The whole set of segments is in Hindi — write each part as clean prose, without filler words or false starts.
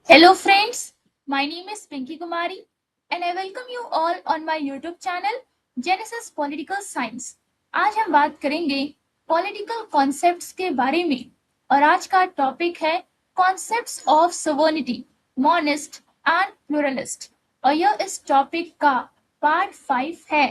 Hello friends, my name is Pinky Kumari and I welcome you all on my YouTube channel Genesis Political Science। आज हम बात करेंगे पॉलिटिकल कॉन्सेप्ट्स के बारे में और आज का टॉपिक है concepts of sovereignty, monist and pluralist और यह इस टॉपिक का पार्ट 5 है।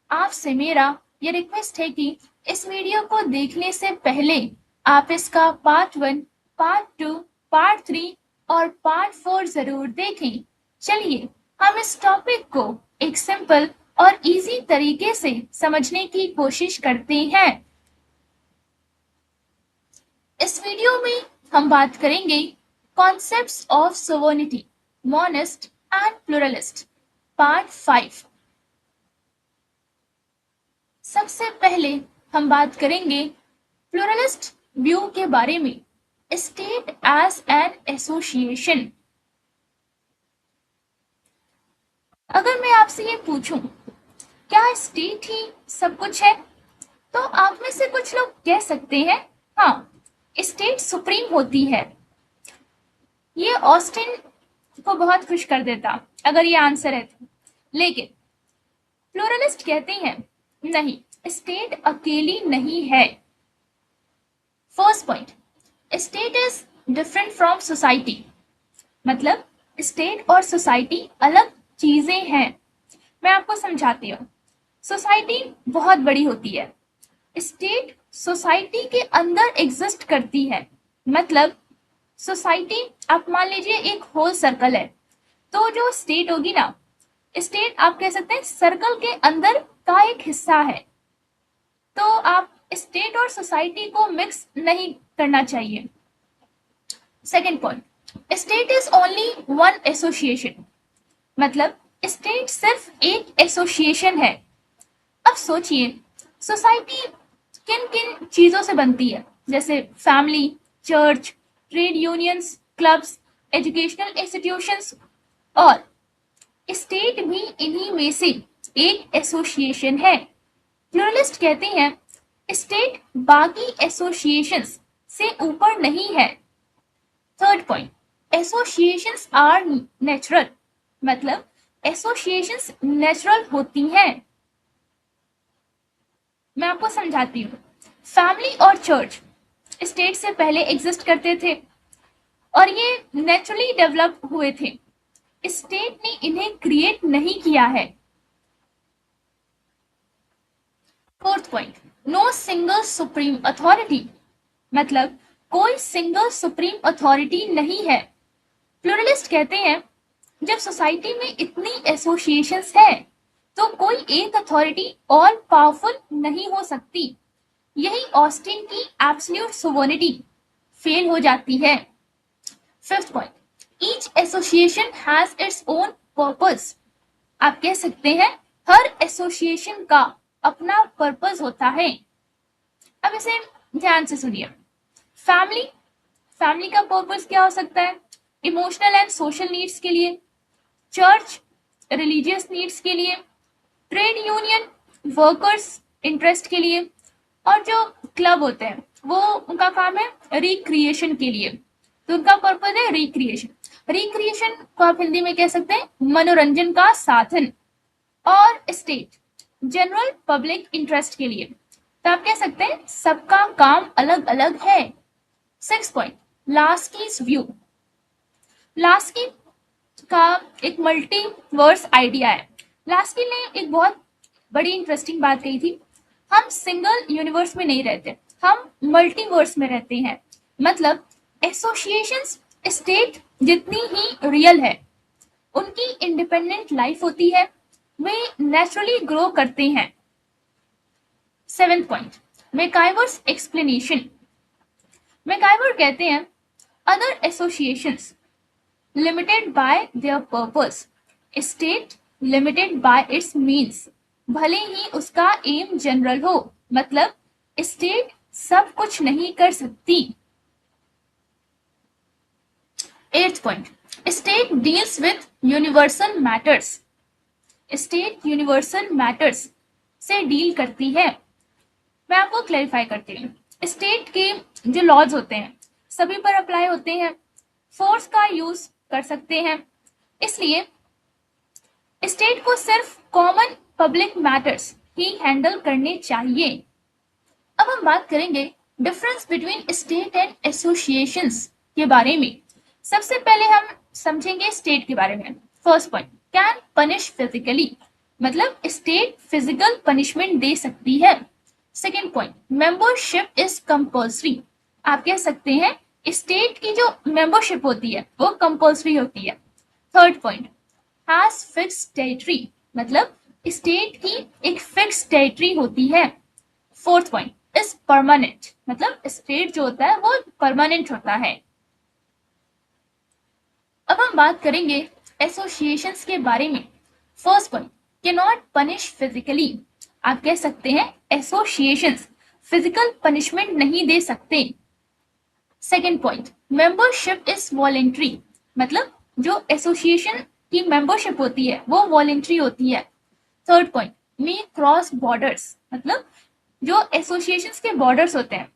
आपसे मेरा ये रिक्वेस्ट है कि इस वीडियो को देखने से पहले आप इसका पार्ट 1, पार्ट 2, पार्ट 3 और पार्ट 4 जरूर देखें। चलिए हम इस टॉपिक को एक सिंपल और इजी तरीके से समझने की कोशिश करते हैं। इस वीडियो में हम बात करेंगे concepts of sovereignty, monist and pluralist, part 5। सबसे पहले हम बात करेंगे प्लूरलिस्ट व्यू के बारे में, स्टेट एज एन एसोसिएशन। अगर मैं आपसे ये पूछूं क्या स्टेट ही सब कुछ है, तो आप में से कुछ लोग कह सकते हैं हाँ, स्टेट सुप्रीम होती है। ये ऑस्टिन को बहुत खुश कर देता अगर ये आंसर है तो। लेकिन प्लूरलिस्ट कहते हैं नहीं, स्टेट अकेली नहीं है। First point, state is different from society, मतलब स्टेट और सोसाइटी अलग चीजें हैं। मैं आपको समझाती हूँ। सोसाइटी बहुत बड़ी होती है, स्टेट सोसाइटी के अंदर एग्जिस्ट करती है। मतलब सोसाइटी, आप मान लीजिए एक होल सर्कल है, तो जो स्टेट होगी ना, स्टेट आप कह सकते हैं सर्कल के अंदर का एक हिस्सा है। तो आप स्टेट और सोसाइटी को मिक्स नहीं करना चाहिए। Second point, state is only one association, मतलब स्टेट सिर्फ एक एसोसिएशन है। अब सोचिए सोसाइटी किन किन चीजों से बनती है, जैसे family, church, trade unions, clubs, educational institutions, और स्टेट भी इन्हीं में से एक एसोसिएशन है। प्लूरलिस्ट कहते हैं स्टेट बाकी एसोसिएशंस से ऊपर नहीं है। Third point, associations are natural, मतलब एसोसिएशंस नेचुरल होती हैं। मैं आपको समझाती हूँ। फैमिली और चर्च स्टेट से पहले एग्जिस्ट करते थे और ये नेचुरली डेवलप हुए थे, स्टेट ने इन्हें क्रिएट नहीं किया है। Fourth point, no single supreme authority, मतलब कोई सिंगल सुप्रीम अथॉरिटी नहीं है। प्लूरलिस्ट कहते हैं जब सोसाइटी में इतनी एसोसिएशंस है तो कोई एक अथॉरिटी और पावरफुल नहीं हो सकती। यही ऑस्टिन की एब्सोल्यूट सोवर्निटी फेल हो जाती है। Fifth point, each association has its own purpose, आप कह सकते हैं हर एसोसिएशन का अपना पर्पस होता है। अब इसे ध्यान से सुनिए। फैमिली, फैमिली का पर्पस क्या हो सकता है? इमोशनल एंड सोशल नीड्स के लिए, चर्च रिलीजियस नीड्स के लिए, ट्रेड यूनियन वर्कर्स इंटरेस्ट के लिए, और जो क्लब होते हैं वो उनका काम है रिक्रिएशन के लिए, तो उनका पर्पस है रिक्रिएशन। रिक्रिएशन को आप हिंदी में कह सकते हैं मनोरंजन का साधन। और स्टेट जनरल पब्लिक इंटरेस्ट के लिए, तो आप कह सकते हैं सबका काम अलग अलग है। Six point, Laski's view. Laski का एक मल्टीवर्स आइडिया है। लास्की ने एक बहुत बड़ी इंटरेस्टिंग बात कही थी, हम सिंगल यूनिवर्स में नहीं रहते, हम मल्टीवर्स में रहते हैं। मतलब एसोसिएशंस स्टेट जितनी ही रियल है, उनकी इंडिपेंडेंट लाइफ होती है, वे नेचुरली ग्रो करते हैं। Seventh point, MacIver's explanation. MacIver कहते हैं other associations limited by their purpose, state limited by its means. भले ही उसका एम जनरल हो, मतलब स्टेट सब कुछ नहीं कर सकती। Eighth point, state deals with universal matters. State universal matters से डील करती है। मैं आपको क्लैरिफाई करती हूँ। स्टेट के जो लॉज होते हैं सभी पर अप्लाई होते हैं। फोर्स का यूज कर सकते हैं। इसलिए स्टेट को सिर्फ कॉमन पब्लिक मैटर्स ही हैंडल करने चाहिए। अब हम बात करेंगे difference between state and associations के बारे में। सबसे पहले हम समझेंगे स्टेट के बारे में। First point, can punish physically, मतलब स्टेट फिजिकल पनिशमेंट दे सकती है। Second point, membership is compulsory, आप कह सकते हैं स्टेट की जो मेंबरशिप होती है वो कंपल्सरी होती है। Third point, has fixed territory, मतलब स्टेट की एक फिक्स टेरिटरी होती है। फोर्थ पॉइंट, इज परमानेंट, मतलब स्टेट जो होता है वो परमानेंट होता है। अब हम बात करेंगे एसोसिएशंस के बारे में। First point, can not punish physically, आप कह सकते हैं एसोसिएशंस फिजिकल पनिशमेंट नहीं दे सकते। Second point, membership is voluntary, मतलब जो एसोसिएशन की मेंबरशिप होती है वो वॉलेंट्री होती है। थर्ड पॉइंट, मे क्रॉस बॉर्डर्स, मतलब जो एसोसिएशंस के बॉर्डर्स होते हैं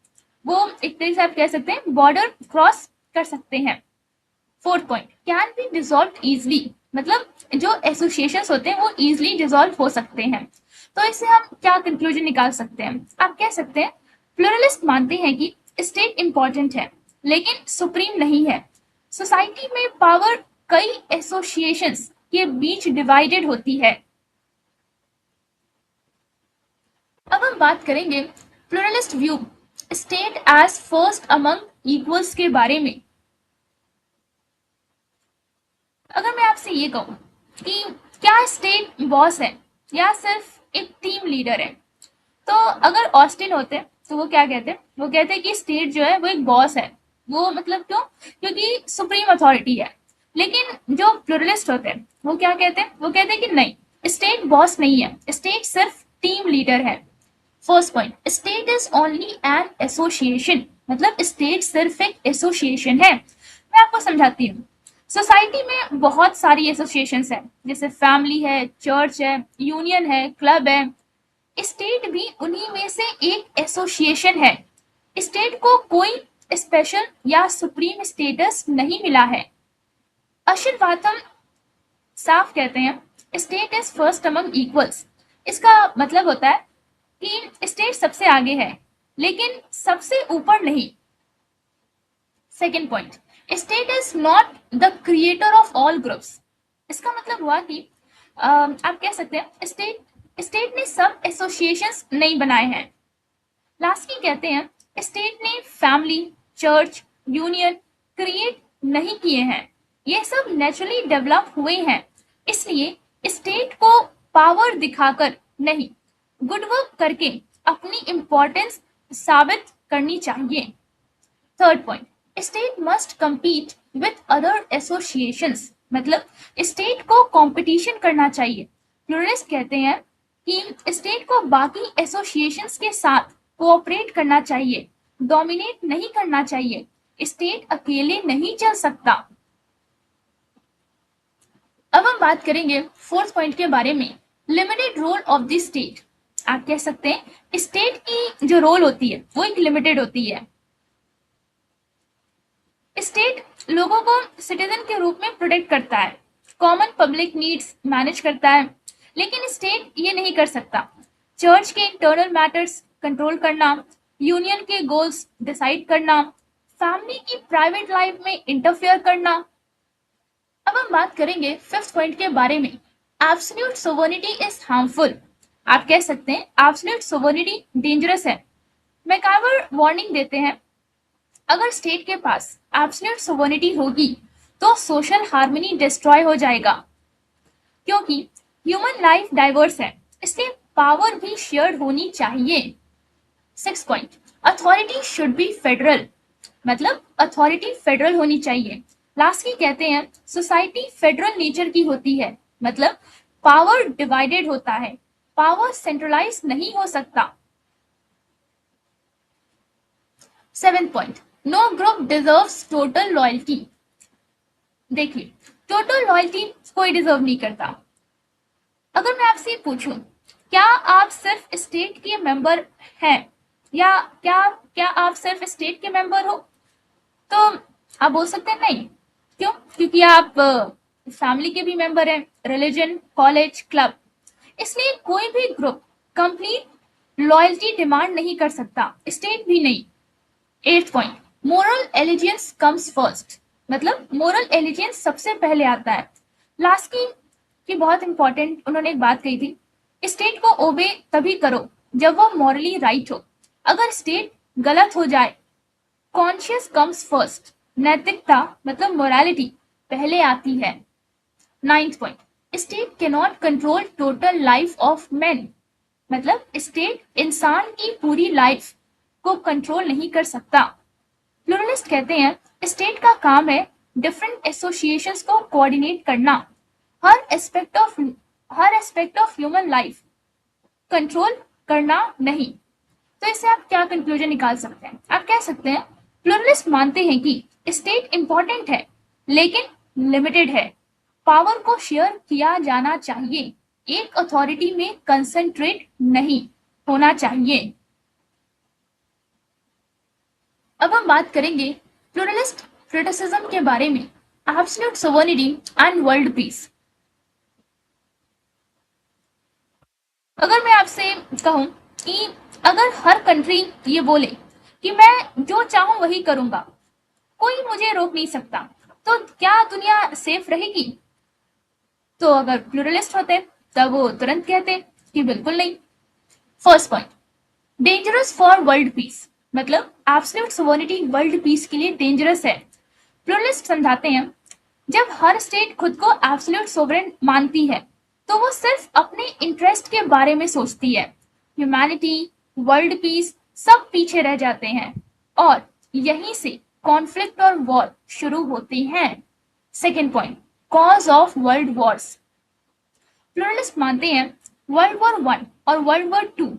वो एक तरीके से आप कह सकते हैं बॉर्डर क्रॉस कर सकते हैं। Fourth point, can be dissolve easily, मतलब जो एसोसिएशंस होते हैं वो इजिली डिसॉल्व हो सकते हैं। तो इससे हम क्या कंक्लूजन निकाल सकते हैं, आप कह सकते हैं प्लुरलिस्ट मानते हैं कि स्टेट इंपॉर्टेंट है लेकिन सुप्रीम नहीं है। सोसाइटी में पावर कई एसोसिएशंस के बीच डिवाइडेड होती है। अब हम बात करेंगे pluralist view state as first among equals के बारे में। अगर मैं आपसे ये कहूं कि क्या स्टेट बॉस है या सिर्फ एक टीम लीडर है, तो अगर ऑस्टिन होते तो वो क्या कहते, वो कहते कि स्टेट जो है वो एक बॉस है। वो मतलब क्यों, क्योंकि सुप्रीम अथॉरिटी है। लेकिन जो प्लुरलिस्ट होते हैं वो क्या कहते हैं, वो कहते हैं कि नहीं, स्टेट बॉस नहीं है, स्टेट सिर्फ टीम लीडर है। First point, state is only an association, मतलब स्टेट सिर्फ एक एसोसिएशन है। मैं आपको समझाती हूँ। सोसाइटी में बहुत सारी एसोसिएशंस हैं, जैसे फैमिली है, चर्च है, यूनियन है, क्लब है। स्टेट भी उन्हीं में से एक एसोसिएशन है। स्टेट को कोई स्पेशल या सुप्रीम स्टेटस नहीं मिला है। अशिरवातम साफ कहते हैं state is first among equals. इसका मतलब होता है कि स्टेट सबसे आगे है लेकिन सबसे ऊपर नहीं। Second point, state is not the creator of all groups. इसका मतलब हुआ कि आप कह सकते हैं स्टेट ने सब एसोसिएशंस नहीं बनाए हैं। लास्की कहते हैं स्टेट ने फैमिली, चर्च, यूनियन क्रिएट नहीं किए हैं, ये सब नेचुरली डेवलप हुए हैं। इसलिए स्टेट को पावर दिखाकर नहीं, गुड वर्क करके अपनी इंपॉर्टेंस साबित करनी चाहिए। Third point, state must compete with other associations, मतलब स्टेट को कंपटीशन करना चाहिए। प्लुरलिस्ट कहते हैं कि स्टेट को बाकी एसोसिएशंस के साथ कोऑपरेट करना चाहिए, डोमिनेट नहीं करना चाहिए। स्टेट अकेले नहीं चल सकता। अब हम बात करेंगे फोर्थ पॉइंट के बारे में, limited role of the state. आप कह सकते हैं स्टेट की जो रोल होती है वो एक लिमिटेड होती है। स्टेट लोगों को सिटीजन के रूप में प्रोटेक्ट करता है, कॉमन पब्लिक नीड्स मैनेज करता है, लेकिन स्टेट ये नहीं कर सकता चर्च के इंटरनल मैटर्स कंट्रोल करना, यूनियन के गोल्स डिसाइड करना, फैमिली की प्राइवेट लाइफ में इंटरफेयर करना। अब हम बात करेंगे फिफ्थ पॉइंट के बारे में, एब्सोल्यूट सोवर्निटी इज हार्मफुल। आप कह सकते हैं एब्सोल्यूट सोवर्निटी डेंजरस है। मैकावर वार्निंग देते हैं अगर स्टेट के पास एब्सोल्यूट सोवर्निटी होगी तो सोशल हार्मनी डिस्ट्रॉय हो जाएगा, क्योंकि ह्यूमन लाइफ डाइवर्स है, इसलिए पावर भी शेयर्ड होनी चाहिए। Six point, authority should be federal, मतलब अथॉरिटी फेडरल होनी चाहिए। लास्की कहते हैं सोसाइटी फेडरल नेचर की होती है, मतलब पावर डिवाइडेड होता है, पावर सेंट्रलाइज नहीं हो सकता। Seventh point, no group deserves total loyalty. देखिए, टोटल लॉयल्टी कोई डिजर्व नहीं करता। अगर मैं आपसे पूछूं क्या आप सिर्फ स्टेट के मेंबर हैं या क्या क्या आप सिर्फ स्टेट के मेंबर हो, तो आप बोल सकते हैं नहीं, क्यों? क्योंकि आप फैमिली के भी मेंबर हैं, रिलीजन, कॉलेज, क्लब, इसलिए कोई भी ग्रुप कंप्लीट लॉयल्टी डिमांड नहीं कर सकता, स्टेट भी नहीं। 8th point, moral allegiance comes first, मतलब मोरल एलिजियंस सबसे पहले आता है। लास्ट की बहुत इंपॉर्टेंट उन्होंने एक बात कही थी, स्टेट को ओबे तभी करो जब वो मॉरली राइट हो। अगर स्टेट गलत हो जाए, कॉन्शियस कम्स फर्स्ट, नैतिकता मतलब मोरालिटी पहले आती है। 9th point, state can not control total life of man, मतलब स्टेट इंसान की पूरी लाइफ को कंट्रोल नहीं कर सकता। प्लुरलिस्ट कहते हैं स्टेट का काम है डिफरेंट एसोसिएशंस को कोऑर्डिनेट करना, हर aspect of human life control करना नहीं। तो इससे आप क्या कंक्लूजन निकाल सकते हैं? आप कह सकते हैं प्लुरलिस्ट मानते हैं कि स्टेट इंपॉर्टेंट है लेकिन लिमिटेड है, पावर को शेयर किया जाना चाहिए, एक अथॉरिटी में कंसंट्रेट नहीं होना चाहिए। अब हम बात करेंगे प्लुरलिस्ट क्रिटिसिज्म के बारे में, absolute sovereignty and world peace. अगर मैं आपसे कहूं कि अगर हर कंट्री ये बोले कि मैं जो चाहूं वही करूंगा, कोई मुझे रोक नहीं सकता, तो क्या दुनिया सेफ रहेगी? तो अगर प्लुरलिस्ट होते तब वो तुरंत कहते कि बिल्कुल नहीं। First point, dangerous for world peace, मतलब एब्सोल्यूट सोवर्निटी वर्ल्ड पीस के लिए डेंजरस है। प्लुरलिस्ट समझाते हैं जब हर स्टेट खुद को एब्सोल्यूट सोवरेन मानती है तो वो सिर्फ अपने इंटरेस्ट के बारे में सोचती है, ह्यूमैनिटी, वर्ल्ड पीस सब पीछे रह जाते हैं और यहीं से कॉन्फ्लिक्ट और वॉर शुरू होते हैं। Second point, cause of world wars. Pluralist मानते हैं वर्ल्ड वॉर 1 और वर्ल्ड वॉर 2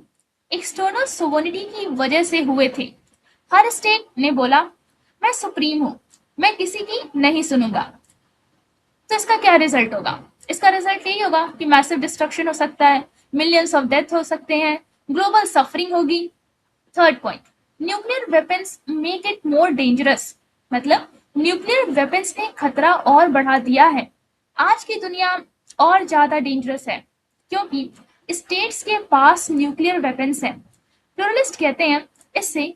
एक्सटर्नल सोवर्निटी की वजह से हुए थे। हर स्टेट ने बोला मैं सुप्रीम हूं, मैं किसी की नहीं सुनूंगा। तो इसका क्या रिजल्ट होगा? इसका रिजल्ट यही होगा कि मैसिव डिस्ट्रक्शन हो सकता है, मिलियंस ऑफ डेथ हो सकते हैं, ग्लोबल सफरिंग होगी। Third point, nuclear weapons make it more dangerous, मतलब न्यूक्लियर वेपन्स ने खतरा और बढ़ा दिया है। आज की दुनिया और ज्यादा डेंजरस है क्योंकि स्टेट्स के पास न्यूक्लियर वेपन्स हैं। प्लुरलिस्ट कहते हैं इससे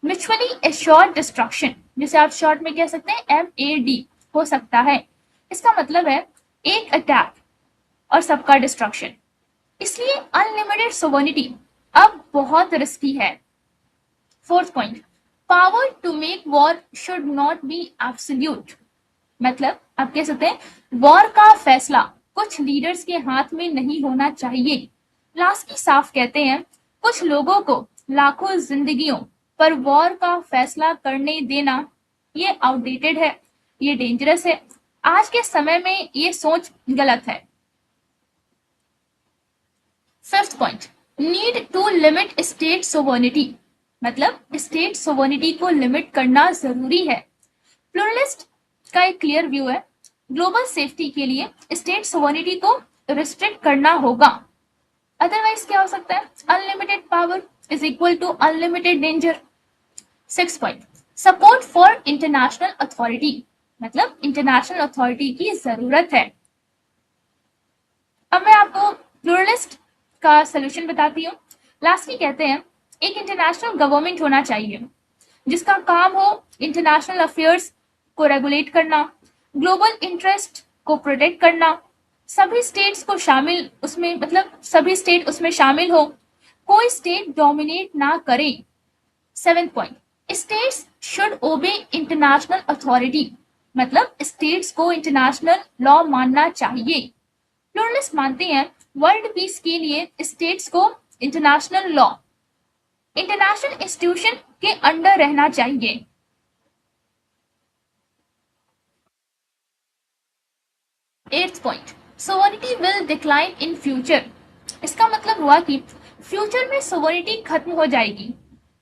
म्यूचुअली एश्योर्ड डिस्ट्रक्शन, जिसे आप शॉर्ट में कह सकते हैं MAD, हो सकता है। इसका मतलब है एक अटैक और सबका डिस्ट्रक्शन। इसलिए अनलिमिटेड सोवर्निटी अब बहुत रिस्की है। Fourth point, power to make war should not be absolute, मतलब आप कह सकते हैं वॉर का फैसला कुछ लीडर्स के हाथ में नहीं होना चाहिए। लास्की साफ कहते हैं कुछ लोगों को लाखों जिंदगियों पर वॉर का फैसला करने देना ये आउटडेटेड है, ये डेंजरस है, आज के समय में ये सोच गलत है। Fifth point, need to limit state sovereignty, मतलब स्टेट सोवर्निटी को लिमिट करना जरूरी है। प्लुरलिस्ट का एक क्लियर व्यू है, ग्लोबल सेफ्टी के लिए स्टेट सोवर्निटी को रिस्ट्रिक्ट करना होगा, अदरवाइज क्या हो सकता है? Unlimited power is equal to unlimited danger. Six point, support for international authority, मतलब इंटरनेशनल अथॉरिटी की जरूरत है। अब मैं आपको प्लुरलिस्ट का सोल्यूशन बताती हूँ। लास्टली कहते हैं एक इंटरनेशनल गवर्नमेंट होना चाहिए जिसका काम हो इंटरनेशनल अफेयर्स को रेगुलेट करना, ग्लोबल इंटरेस्ट को प्रोटेक्ट करना, सभी स्टेट्स को शामिल उसमें, मतलब सभी स्टेट उसमें शामिल हो, कोई स्टेट डोमिनेट ना करे। सेवेंथ पॉइंट, स्टेट्स शुड ओबे इंटरनेशनल अथॉरिटी, मतलब स्टेट्स को इंटरनेशनल लॉ मानना चाहिए। प्लुरलिस्ट मानते हैं वर्ल्ड पीस के लिए स्टेट्स को इंटरनेशनल लॉ, इंटरनेशनल इंस्टीट्यूशन के अंडर रहना चाहिए। Eighth point, sovereignty will decline in future, इसका मतलब हुआ कि फ्यूचर में सोवर्निटी खत्म हो जाएगी।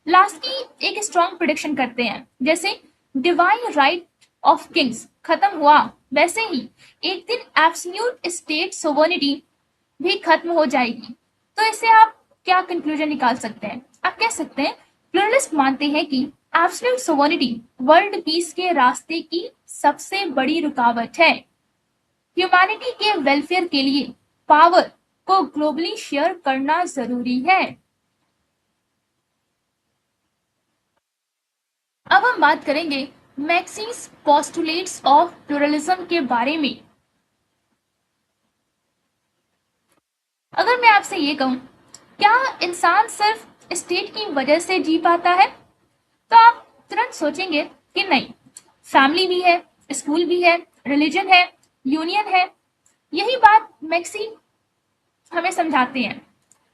लास्ट की एक स्ट्रॉन्ग प्रिडिक्शन करते हैं, जैसे डिवाइन राइट ऑफ किंग्स खत्म हुआ वैसे ही एक दिन एब्सोल्यूट स्टेट सोवर्निटी भी खत्म हो जाएगी। तो इससे आप क्या कंक्लूजन निकाल सकते हैं? आप कह सकते हैं प्लुरलिस्ट मानते हैं कि एब्सोल्यूट सोवर्निटी वर्ल्ड पीस के रास्ते की सबसे बड़ी रुकावट है। ह्यूमैनिटी के वेलफेयर के लिए पावर को ग्लोबली शेयर करना जरूरी है। अब हम बात करेंगे मैक्सीज पोस्टुलेट्स ऑफ प्लुरलिज्म के बारे में। अगर मैं आपसे ये कहूं, क्या इंसान सिर्फ स्टेट की वजह से जी पाता है, तो आप तुरंत सोचेंगे कि नहीं, फैमिली भी है, स्कूल भी है, रिलीजन है, यूनियन है। यही बात मैक्सी हमें समझाते हैं।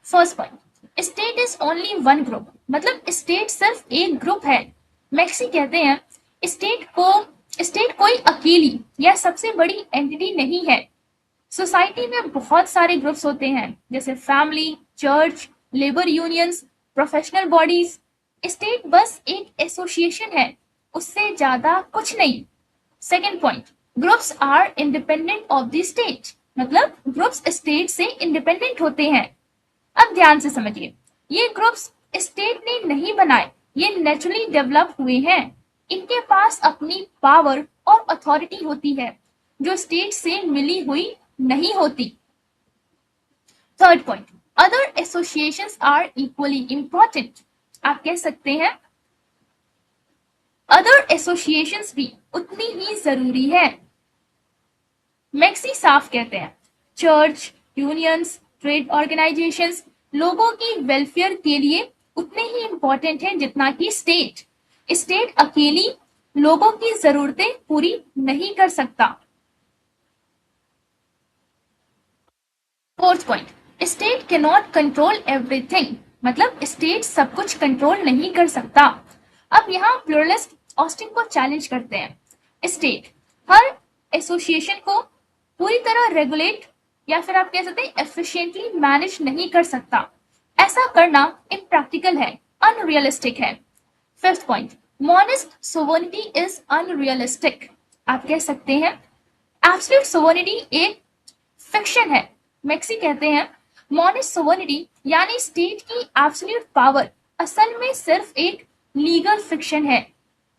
First point, state is only one group, मतलब स्टेट सिर्फ एक ग्रुप है। मैक्सी कहते हैं स्टेट कोई अकेली या सबसे बड़ी एंटिटी नहीं है। सोसाइटी में बहुत सारे ग्रुप्स होते हैं, जैसे family, church, labour unions, professional bodies. State बस एक एसोसिएशन है, उससे ज्यादा कुछ नहीं। Second point, groups are independent of the state, मतलब ग्रुप्स स्टेट से इंडिपेंडेंट होते हैं। अब ध्यान से समझिए, ये ग्रुप्स स्टेट ने नहीं बनाए, ये नेचुरली डेवलप हुए हैं। इनके पास अपनी पावर और अथॉरिटी होती है, जो स्टेट से मिली हुई नहीं होती। Third point, other associations are equally important. आप कह सकते हैं अदर एसोसिएशंस भी उतनी ही जरूरी है। मैक्सी साफ कहते हैं चर्च, यूनियंस, ट्रेड ऑर्गेनाइजेशंस लोगों की वेलफेयर के लिए उतने ही इंपॉर्टेंट है जितना कि स्टेट। स्टेट अकेली लोगों की जरूरतें पूरी नहीं कर सकता। Fourth point, state can not control everything, मतलब स्टेट सब कुछ कंट्रोल नहीं कर सकता। अब यहाँ प्लुरलिस्ट ऑस्टिन को चैलेंज करते हैं, स्टेट हर एसोसिएशन को पूरी तरह रेगुलेट या फिर आप कह सकते हैं एफिशिएंटली मैनेज नहीं कर सकता। ऐसा करना इम्प्रैक्टिकल है, अनरियलिस्टिक है। Fifth point, monist sovereignty is unrealistic. आप कह सकते हैं एब्सोल्यूट सोवर्निटी एक फिक्शन है। मैक्सी कहते हैं मॉनिस्ट सोवर्निटी यानी स्टेट की एब्सोल्यूट पावर असल में सिर्फ एक लीगल फिक्शन है,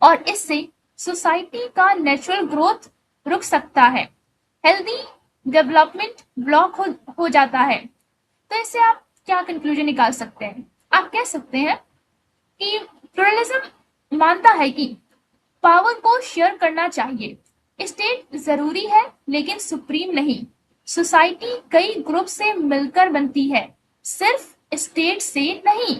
और इससे सोसाइटी का नेचुरल ग्रोथ रुक सकता है, हेल्दी डेवलपमेंट ब्लॉक हो जाता है। तो इससे आप क्या कंक्लूजन निकाल सकते हैं? आप कह सकते हैं कि प्लुरलिज्म मानता है कि पावर को शेयर करना चाहिए, स्टेट जरूरी है लेकिन सुप्रीम नहीं। सोसाइटी कई ग्रुप से मिलकर बनती है, सिर्फ स्टेट से नहीं।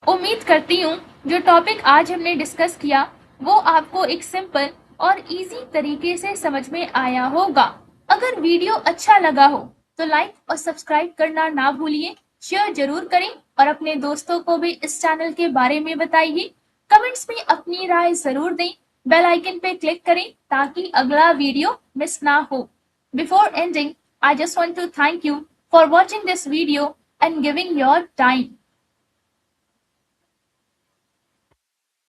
उम्मीद करती हूँ जो टॉपिक आज हमने डिस्कस किया वो आपको एक सिंपल और इजी तरीके से समझ में आया होगा। अगर वीडियो अच्छा लगा हो तो लाइक और सब्सक्राइब करना ना भूलिए, शेयर जरूर करें और अपने दोस्तों को भी इस चैनल के बारे में बताइए। कमेंट्स में अपनी राय जरूर दें, बेल आइकन पे क्लिक करें ताकि अगला वीडियो मिस ना हो। Before ending, I just want to thank you for watching this video and giving your time.